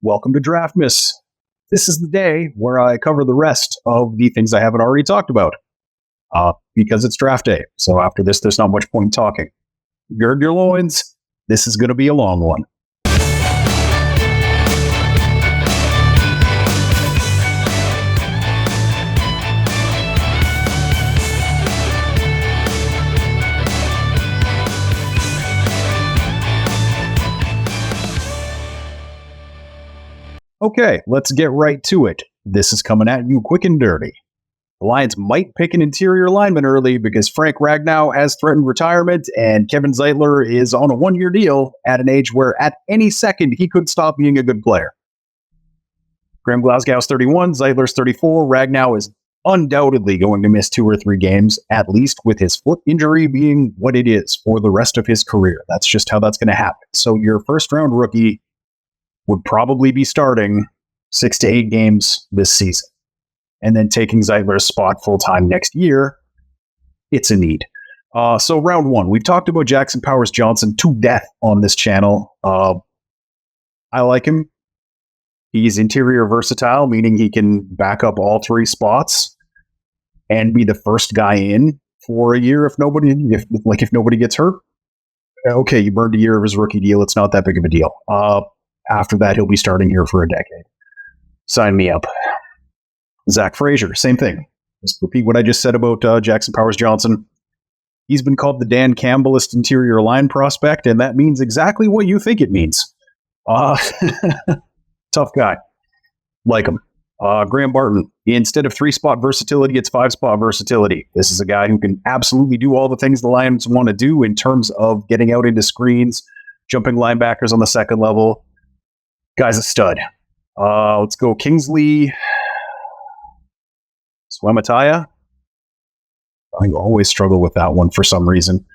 Welcome to Draftmas. This is the day where I cover the rest of the things I haven't already talked about. Because it's draft day. So after this, there's not much point talking. Gird your loins. This is going to be a long one. Okay, let's get right to it. This is coming at you quick and dirty. The Lions might pick an interior lineman early because Frank Ragnow has threatened retirement and Kevin Zeitler is on a one-year deal at an age where at any second he could stop being a good player. Graham Glasgow's 31, Zeitler's 34. Ragnow is undoubtedly going to miss 2 or 3 games, at least with his foot injury being what it is for the rest of his career. That's just how that's going to happen. So your first-round rookie would probably be starting 6 to 8 games this season. And then taking Zeitler's spot full-time next year, it's a need. So round 1, we've talked about Jackson Powers Johnson to death on this channel. I like him. He's interior versatile, meaning he can back up all 3 spots and be the first guy in for a year if nobody gets hurt. Okay, you burned a year of his rookie deal. It's not that big of a deal. After that, he'll be starting here for a decade. Sign me up. Zach Frazier, same thing. Just repeat what I just said about Jackson Powers Johnson. He's been called the Dan Campbellist interior line prospect, and that means exactly what you think it means. Tough guy. Like him. Graham Barton, instead of 3-spot versatility, it's 5-spot versatility. This is a guy who can absolutely do all the things the Lions want to do in terms of getting out into screens, jumping linebackers on the second level. Guy's a stud. Let's go Kingsley Swamataya. I always struggle with that one for some reason.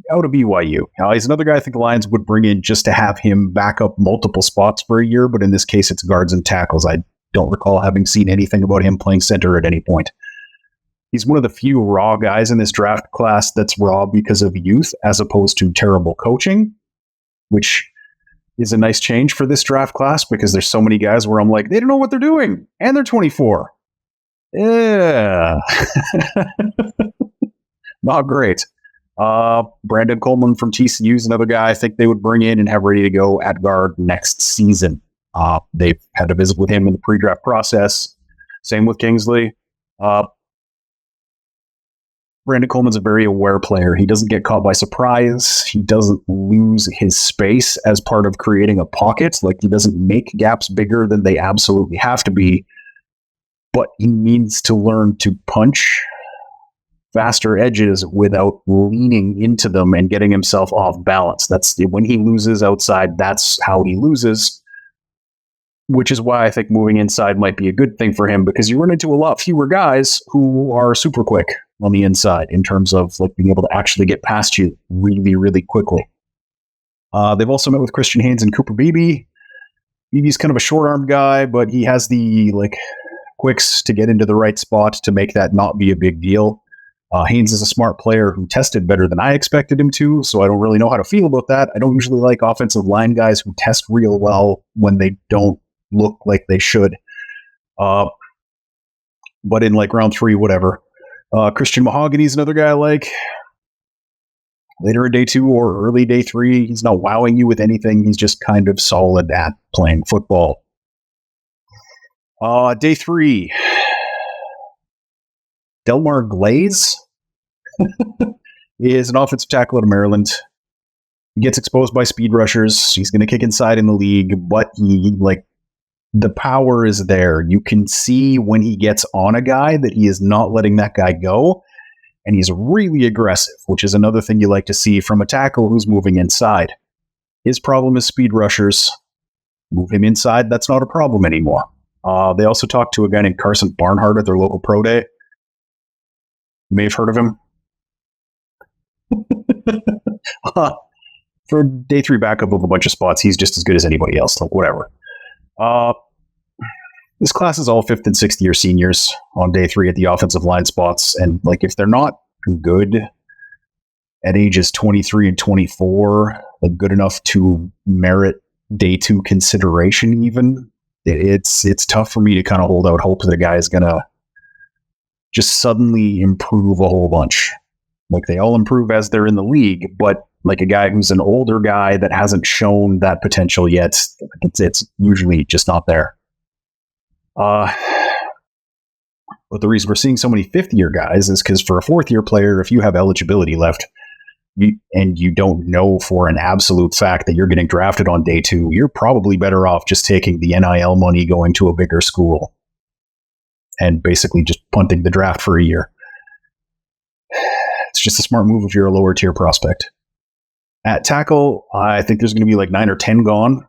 Out of BYU. He's another guy I think the Lions would bring in just to have him back up multiple spots for a year, but in this case it's guards and tackles. I don't recall having seen anything about him playing center at any point. He's one of the few raw guys in this draft class that's raw because of youth as opposed to terrible coaching, which is a nice change for this draft class because there's so many guys where I'm like, they don't know what they're doing, and they're 24. Yeah. Not great. Brandon Coleman from TCU is another guy I think they would bring in and have ready to go at guard next season. They've had to visit with him in the pre-draft process. Same with Kingsley. Brandon Coleman's a very aware player. He doesn't get caught by surprise. He doesn't lose his space as part of creating a pocket. Like, he doesn't make gaps bigger than they absolutely have to be. But he needs to learn to punch faster edges without leaning into them and getting himself off balance. That's when he loses outside, that's how he loses. Which is why I think moving inside might be a good thing for him, because you run into a lot fewer guys who are super quick on the inside in terms of like being able to actually get past you really, really quickly. They've also met with Christian Haynes and Cooper Beebe. Beebe's kind of a short-armed guy, but he has the quicks to get into the right spot to make that not be a big deal. Haynes is a smart player who tested better than I expected him to, so I don't really know how to feel about that. I don't usually like offensive line guys who test real well when they don't look like they should. But in round 3, whatever. Christian Mahogany's another guy I like. Later in day 2 or early day 3, he's not wowing you with anything. He's just kind of solid at playing football. Day 3. Delmar Glaze is an offensive tackle out of Maryland. He gets exposed by speed rushers. He's going to kick inside in the league, but the power is there. You can see when he gets on a guy that he is not letting that guy go, and he's really aggressive, which is another thing you like to see from a tackle who's moving inside. His problem is speed rushers. Move him inside, that's not a problem anymore. They also talked to a guy named Carson Barnhart at their local pro day. You may have heard of him. For day 3 backup of a bunch of spots, he's just as good as anybody else. Whatever. This class is all 5th and 6th year seniors on day 3 at the offensive line spots. And if they're not good at ages 23 and 24, good enough to merit day two consideration even. It's tough for me to kind of hold out hope that a guy is going to just suddenly improve a whole bunch. Like, they all improve as they're in the league, but like a guy who's an older guy that hasn't shown that potential yet, it's usually just not there. But the reason we're seeing so many fifth-year guys is because for a fourth-year player, if you have eligibility left, and you don't know for an absolute fact that you're getting drafted on day two, you're probably better off just taking the NIL money, going to a bigger school, and basically just punting the draft for a year. It's just a smart move if you're a lower tier prospect. At tackle, I think there's going to be like 9 or 10 gone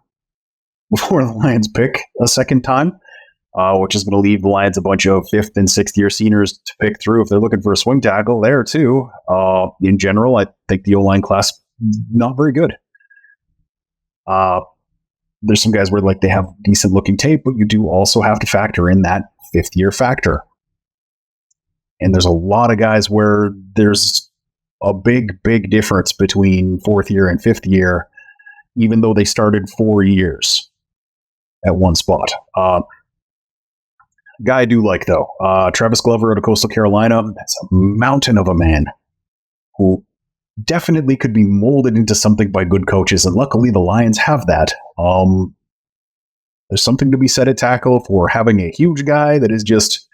before the Lions pick a second time, which is going to leave the Lions a bunch of 5th and 6th year seniors to pick through if they're looking for a swing tackle there too. In general, I think the O-line class not very good. There's some guys where like they have decent looking tape, but you do also have to factor in that 5th year factor. And there's a lot of guys where there's a big, big difference between 4th year and 5th year, even though they started 4 years at one spot. Guy I do like, though, Travis Glover out of Coastal Carolina. That's a mountain of a man who definitely could be molded into something by good coaches, and luckily the Lions have that. There's something to be said at tackle for having a huge guy that is just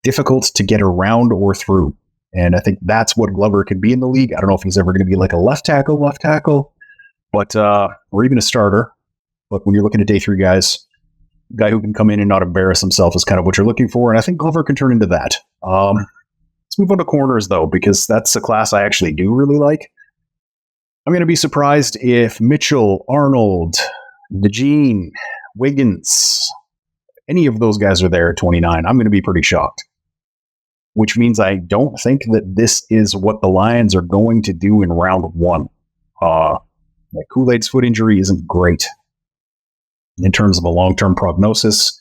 difficult to get around or through. And I think that's what Glover could be in the league. I don't know if he's ever going to be like a left tackle, but or even a starter. But when you're looking at day three guys, a guy who can come in and not embarrass himself is kind of what you're looking for. And I think Glover can turn into that. Let's move on to corners, though, because that's a class I actually do really like. I'm going to be surprised if Mitchell, Arnold, DeJean, Wiggins, any of those guys are there at 29. I'm going to be pretty shocked. Which means I don't think that this is what the Lions are going to do in round one. Kool-Aid's foot injury isn't great in terms of a long-term prognosis.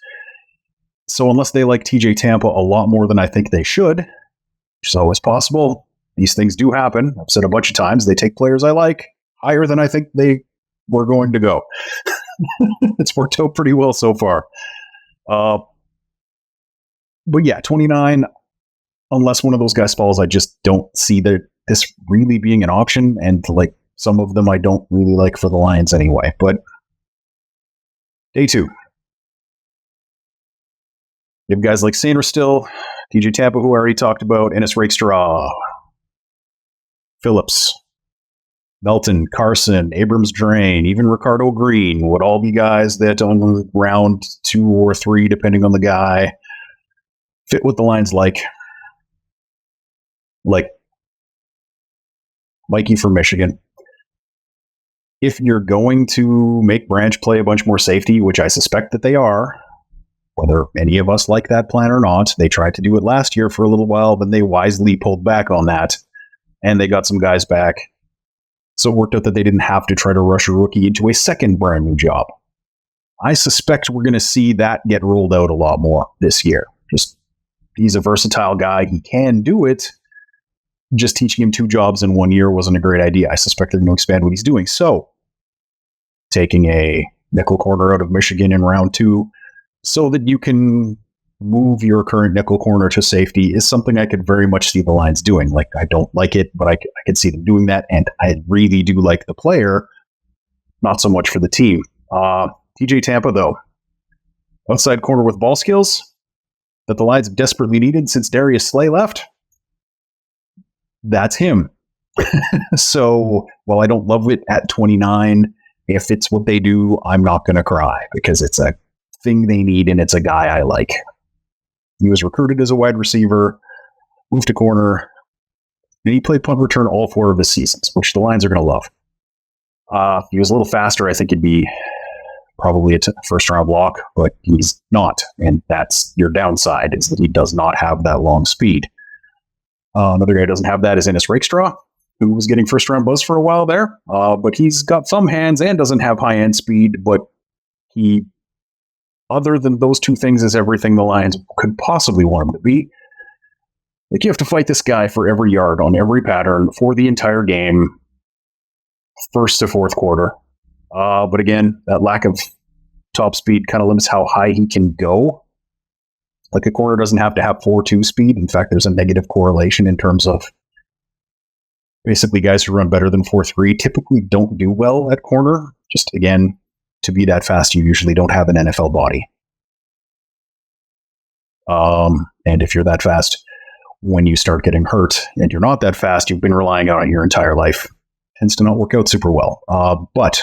So unless they like TJ Tampa a lot more than I think they should, which is always possible, these things do happen. I've said a bunch of times, they take players I like higher than I think they were going to go. It's worked out pretty well so far. But yeah, 29, unless one of those guys falls, I just don't see this really being an option. And like some of them I don't really like for the Lions anyway. But day two, you have guys like Sanders still, TJ Tampa, who I already talked about, Ennis Rakestraw, Phillips, Melton, Carson, Abrams Drain, even Ricardo Green would all be guys that on round 2 or 3, depending on the guy, fit what the Lions like Mikey from Michigan. If you're going to make Branch play a bunch more safety, which I suspect that they are, whether any of us like that plan or not, they tried to do it last year for a little while, but they wisely pulled back on that, and they got some guys back. So it worked out that they didn't have to try to rush a rookie into a second brand new job. I suspect we're going to see that get rolled out a lot more this year. Just he's a versatile guy. He can do it. Just teaching him 2 jobs in 1 year wasn't a great idea. I suspect they're going to expand what he's doing. So taking a nickel corner out of Michigan in round 2 so that you can move your current nickel corner to safety is something I could very much see the Lions doing. Like, I don't like it, but I could see them doing that. And I really do like the player, not so much for the team. TJ Tampa, though, outside corner with ball skills that the Lions have desperately needed since Darius Slay left. That's him. So while I don't love it at 29, if it's what they do, I'm not going to cry because it's a thing they need and it's a guy I like. He was recruited as a wide receiver, moved to corner, and he played punt return all 4 of his seasons, which the Lions are going to love. If he was a little faster, I think it'd be probably a first-round block, but he's not, and that's your downside, is that he does not have that long speed. Another guy who doesn't have that is Ennis Rakestraw, who was getting first-round buzz for a while there, but he's got thumb hands and doesn't have high-end speed, but he, other than those 2 things, is everything the Lions could possibly want him to be. Like, you have to fight this guy for every yard on every pattern for the entire game, first to fourth quarter. But again, that lack of top speed kind of limits how high he can go. Like a corner doesn't have to have 4.2 speed. In fact, there's a negative correlation in terms of basically guys who run better than 4.3 typically don't do well at corner. Just again, to be that fast, you usually don't have an NFL body. And if you're that fast, when you start getting hurt and you're not that fast, you've been relying on it your entire life, tends to not work out super well. But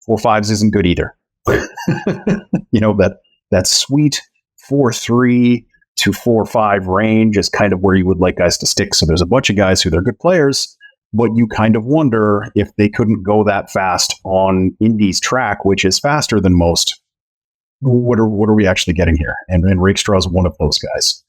4.5s isn't good either. That sweet 4.3 to 4.5 range is kind of where you would like guys to stick. So there's a bunch of guys who they're good players, but you kind of wonder if they couldn't go that fast on Indy's track, which is faster than most. What are we actually getting here? And Rakestraw is one of those guys.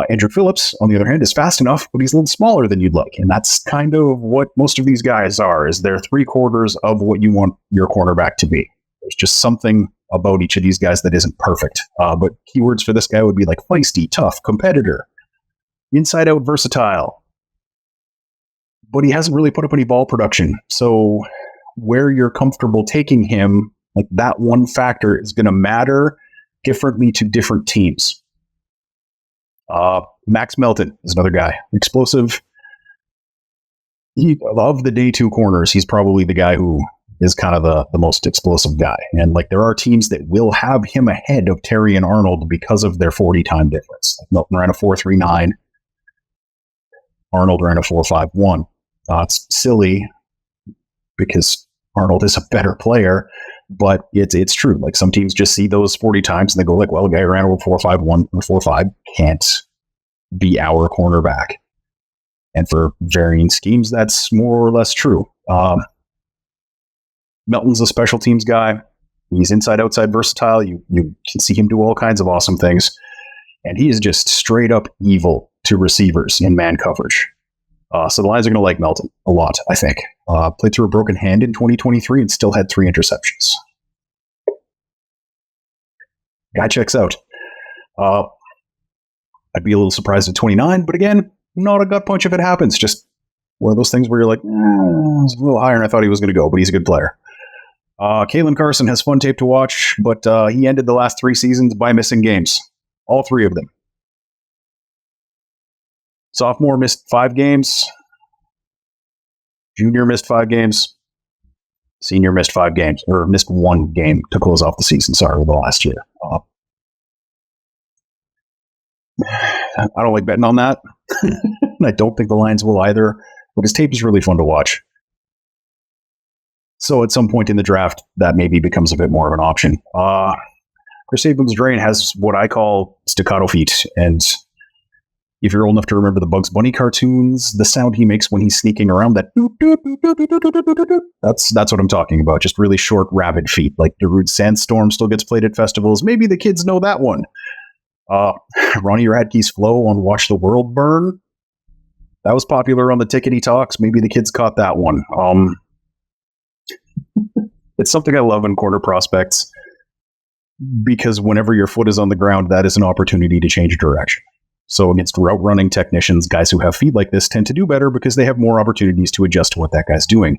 Andrew Phillips, on the other hand, is fast enough, but he's a little smaller than you'd like. And that's kind of what most of these guys are, is they're 3/4 of what you want your cornerback to be. There's just something about each of these guys that isn't perfect. But keywords for this guy would be like feisty, tough, competitor, inside out versatile. But he hasn't really put up any ball production. So where you're comfortable taking him, like that one factor is going to matter differently to different teams. Max Melton is another guy. Explosive. Of the day two corners, he's probably the guy who is kind of the most explosive guy. And like there are teams that will have him ahead of Terry and Arnold because of their 40 time difference. Like Melton ran a 4.39. Arnold ran a 4.51. It's silly because Arnold is a better player, but it's true. Like some teams just see those 40 times and they go like, well, a guy who ran over 4.51 or 4.5 can't be our cornerback. And for varying schemes, that's more or less true. Melton's a special teams guy. He's inside-outside versatile. You can see him do all kinds of awesome things. And he is just straight up evil to receivers in man coverage. So the Lions are going to like Melton a lot, I think. Played through a broken hand in 2023 and still had 3 interceptions. Guy checks out. I'd be a little surprised at 29, but again, not a gut punch if it happens. Just one of those things where you're like, it's a little higher than I thought he was going to go, but he's a good player. Kalen Carson has fun tape to watch, but he ended the last 3 seasons by missing games. All 3 of them. Sophomore missed 5 games. Junior missed 5 games. Senior missed 5 games, or missed 1 game to close off the season, the last year. I don't like betting on that. I don't think the Lions will either, but his tape is really fun to watch. So at some point in the draft, that maybe becomes a bit more of an option. Chris Abrams-Drain has what I call staccato feet, and if you're old enough to remember the Bugs Bunny cartoons, the sound he makes when he's sneaking around, that's what I'm talking about. Just really short, rabid feet. Like Darude Sandstorm still gets played at festivals. Maybe the kids know that one. Ronnie Radke's flow on Watch the World Burn. That was popular on the Tickety Talks. Maybe the kids caught that one. It's something I love in corner prospects because whenever your foot is on the ground, that is an opportunity to change direction. So against route running technicians, guys who have feet like this tend to do better because they have more opportunities to adjust to what that guy's doing.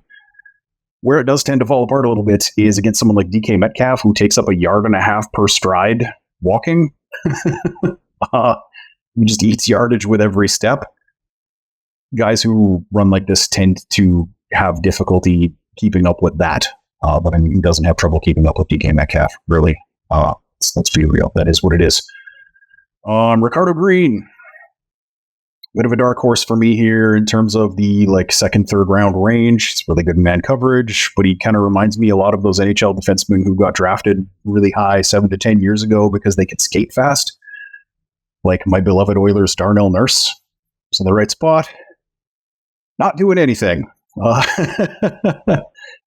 Where it does tend to fall apart a little bit is against someone like DK Metcalf, who takes up 1.5 yards per stride walking. He just eats yardage with every step. Guys who run like this tend to have difficulty keeping up with that. But I mean, he doesn't have trouble keeping up with DK Metcalf, really. Let's be real. That is what it is. Ricardo Green. Bit of a dark horse for me here in terms of the second, third round range. It's really good in man coverage, but he kind of reminds me a lot of those NHL defensemen who got drafted really high 7 to 10 years ago because they could skate fast. Like my beloved Oilers Darnell Nurse. It's in the right spot. Not doing anything.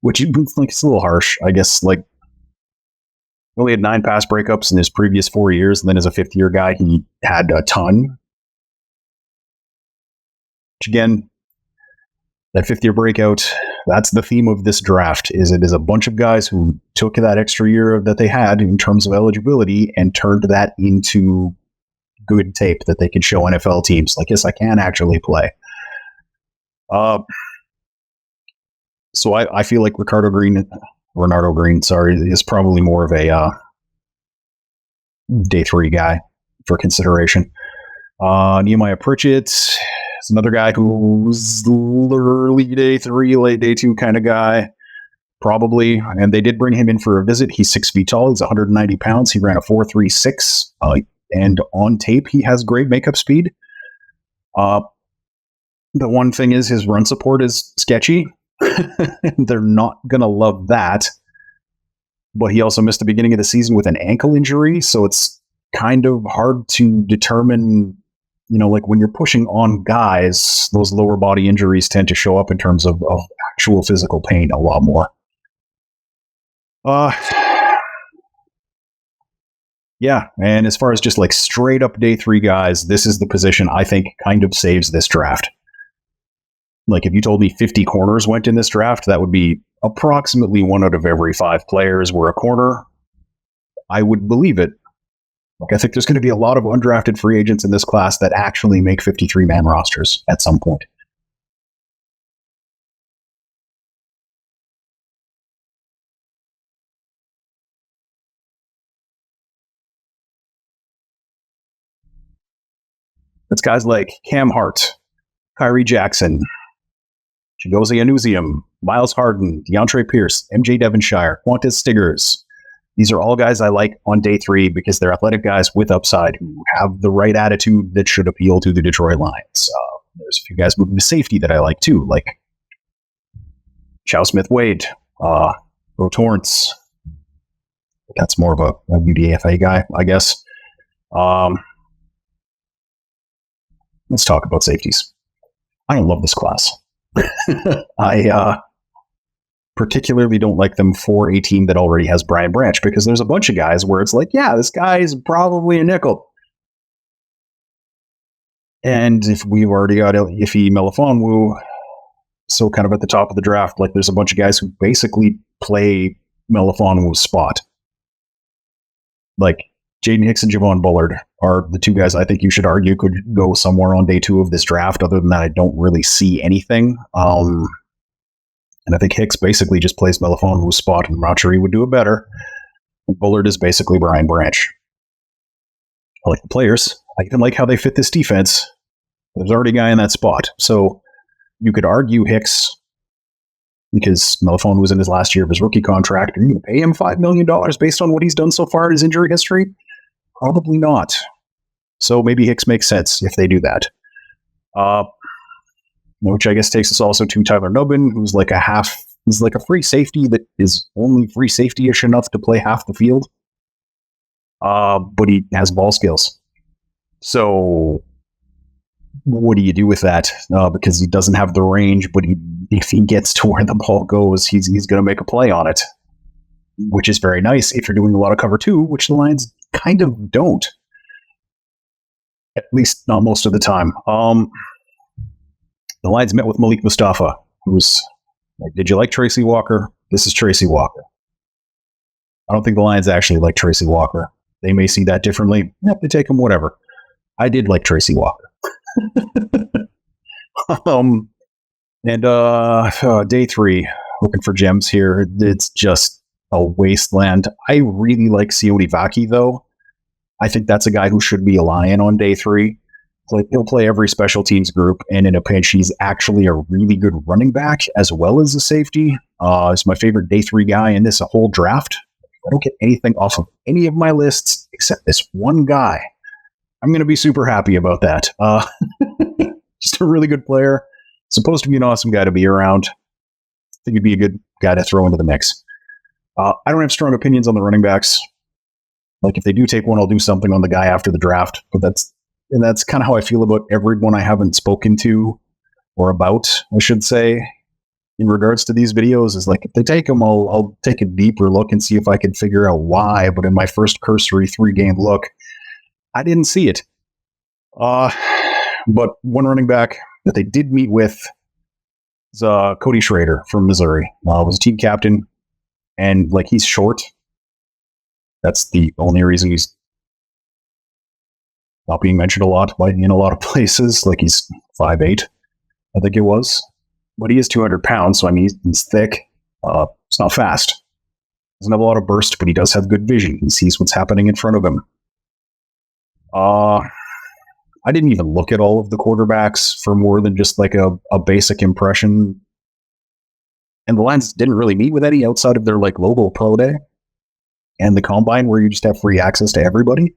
Which it's a little harsh, I guess. Only had 9 pass breakups in his previous 4 years, and then as a 5th-year guy, he had a ton. Which again, that 5th-year breakout, that's the theme of this draft. It is a bunch of guys who took that extra year that they had in terms of eligibility and turned that into good tape that they could show NFL teams. Yes, I can actually play. So I feel like Renardo Green, is probably more of a day 3 guy for consideration. Nehemiah Pritchett is another guy who's early day 3, late day 2 kind of guy. Probably, and they did bring him in for a visit. He's 6 feet tall. He's 190 pounds. He ran a 4.36, and on tape, he has great makeup speed. The one thing is his run support is sketchy. They're not going to love that. But he also missed the beginning of the season with an ankle injury, so it's kind of hard to determine, like when you're pushing on guys, those lower body injuries tend to show up in terms of actual physical pain a lot more. Yeah, and as far as just like straight up day 3 guys, this is the position I think kind of saves this draft. Like if you told me 50 corners went in this draft, that would be approximately 1 out of every 5 players were a corner. I would believe it. Like I think there's going to be a lot of undrafted free agents in this class that actually make 53-man rosters at some point. It's guys like Cam Hart, Kyrie Jackson, Chigozie Anuzium, Miles Harden, DeAndre Pierce, MJ Devonshire, Qantas Stiggers. These are all guys I like on day 3 because they're athletic guys with upside who have the right attitude that should appeal to the Detroit Lions. There's a few guys moving to safety that I like too, like Chow Smith-Wade, Bo Torrance. That's more of a UDFA guy, I guess. Let's talk about safeties. I don't love this class. I particularly don't like them for a team that already has Brian Branch because there's a bunch of guys where it's like, yeah, this guy is probably a nickel. And if we've already got Ife Melifonwu, so kind of at the top of the draft, like there's a bunch of guys who basically play Melifonwu's spot. Like Jaden Hicks and Javon Bullard are the 2 guys I think you should argue could go somewhere on day 2 of this draft. Other than that, I don't really see anything. And I think Hicks basically just plays Melifonwu's spot, and Rauchery would do it better. And Bullard is basically Brian Branch. I like the players. I even like how they fit this defense. There's already a guy in that spot. So you could argue Hicks, because Melifonwu was in his last year of his rookie contract. Are you going to pay him $5 million based on what he's done so far in his injury history? Probably not. So maybe Hicks makes sense if they do that. Which I guess takes us also to Tyler Nubbin, who's like a free safety that is only free safety-ish enough to play half the field. But he has ball skills. So what do you do with that? Because he doesn't have the range, but if he gets to where the ball goes, he's going to make a play on it, which is very nice if you're doing a lot of cover 2, which the Lions kind of don't. At least not most of the time. The Lions met with Malik Mustafa, who's like, did you like Tracy Walker? This is Tracy Walker. I don't think the Lions actually like Tracy Walker. They may see that differently. If they take him, whatever. I did like Tracy Walker. Day 3, looking for gems here. It's just a wasteland. I really like Sione Vaki, though. I think that's a guy who should be a Lion on day 3. Like he'll play every special teams group, and in a pinch, he's actually a really good running back as well as a safety. He's my favorite day 3 guy in this whole draft. I don't get anything off of any of my lists except this one guy. I'm going to be super happy about that. Just a really good player. Supposed to be an awesome guy to be around. I think he'd be a good guy to throw into the mix. I don't have strong opinions on the running backs. Like if they do take one, I'll do something on the guy after the draft. But that's kind of how I feel about everyone I haven't spoken to or about, I should say, in regards to these videos. Is like if they take them, I'll take a deeper look and see if I can figure out why. But in my first cursory 3-game look, I didn't see it. But one running back that they did meet with is Cody Schrader from Missouri. Was a team captain, and like he's short. That's the only reason he's not being mentioned a lot in a lot of places. Like he's 5'8", I think it was. but he is 200 pounds, so I mean, he's thick. It's not fast. Doesn't have a lot of burst, but he does have good vision. He sees what's happening in front of him. I didn't even look at all of the quarterbacks for more than just like a basic impression. And the Lions didn't really meet with any outside of their like local pro day and the combine where you just have free access to everybody.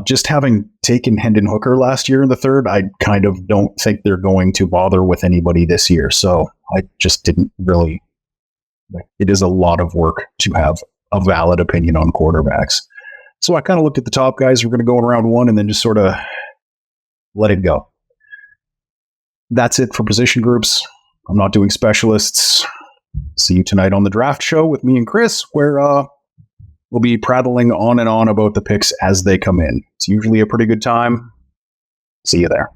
Just having taken Hendon Hooker last year in the third, I kind of don't think they're going to bother with anybody this year. So I just didn't really. It is a lot of work to have a valid opinion on quarterbacks. So I kind of looked at the top guys who are going to go in round one and then just sort of let it go. That's it for position groups. I'm not doing specialists. See you tonight on the draft show with me and Chris, where we'll be prattling on and on about the picks as they come in. It's usually a pretty good time. See you there.